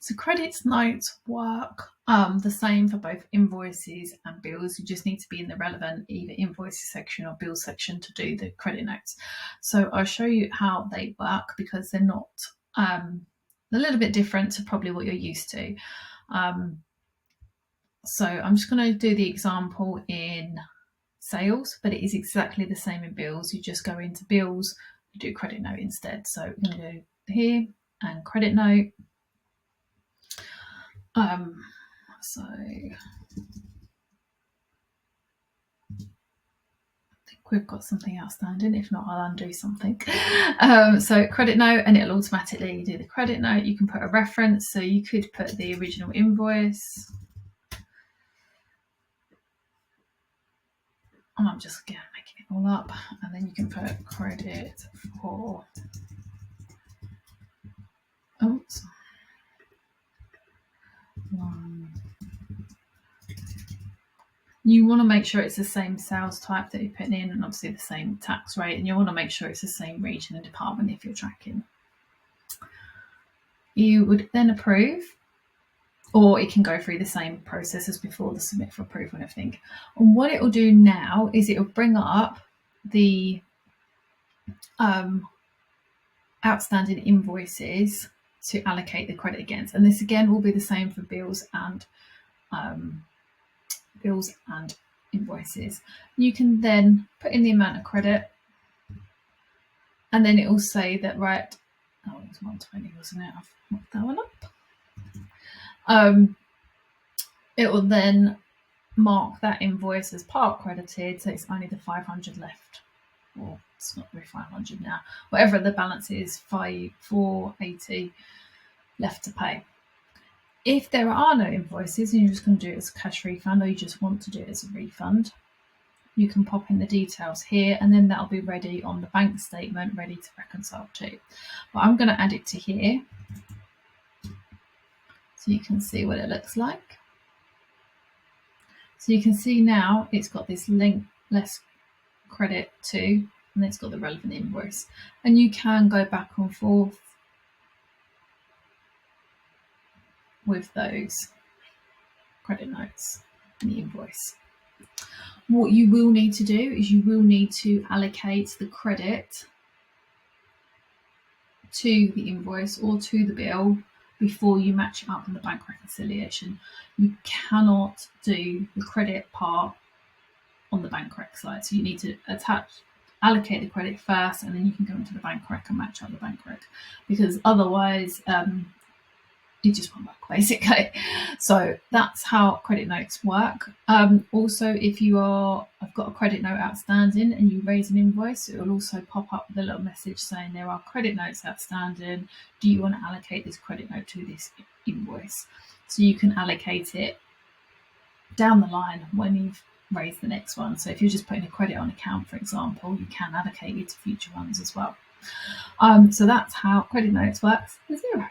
So credits notes work the same for both invoices and bills. You just need to be in the relevant either invoices section or bills section to do the credit notes. So I'll show you how they work because they're not a little bit different to probably what you're used to. So I'm just going to do the example in sales, but it is exactly the same in bills. You just go into bills, you do credit note instead. So we're going to go here and credit note. So I think we've got something outstanding. If not, I'll undo something. So credit note, and it'll automatically do the credit note. You can put a reference, so you could put the original invoice. And I'm just again making it all up, and then you can put credit for. Oops. You want to make sure it's the same sales type that you're putting in, and obviously the same tax rate, and you want to make sure it's the same region and department if you're tracking. You would then approve, or it can go through the same process as before, the submit for approval and everything. And what it will do now is it will bring up the outstanding invoices to allocate the credit against. And this again will be the same for bills and invoices. You can then put in the amount of credit, and then it will say that, right, oh, it was 120, wasn't it? I've marked that one up. It will then mark that invoice as part credited, so it's only the 500 left, or it's not really 500 now, whatever the balance is, 480 left to pay. If there are no invoices and you're just going to do it as a cash refund, or you just want to do it as a refund, you can pop in the details here, and then that'll be ready on the bank statement, ready to reconcile to. But I'm going to add it to here so you can see what it looks like. So you can see now it's got this link, less credit to, and it's got the relevant invoice. And you can go back and forth with those credit notes and the invoice. What you will need to do is you will need to allocate the credit to the invoice or to the bill before you match it up in the bank reconciliation. You cannot do the credit part on the bank rec side. So you need to allocate the credit first, and then you can go into the bank rec and match up the bank rec, because otherwise it just won't work, basically. So that's how credit notes work. Also, if I've got a credit note outstanding and you raise an invoice, it will also pop up with a little message saying there are credit notes outstanding. Do you want to allocate this credit note to this invoice? So you can allocate it down the line when you've raised the next one. So if you're just putting a credit on account, for example, you can allocate it to future ones as well. So that's how credit notes works with Xero.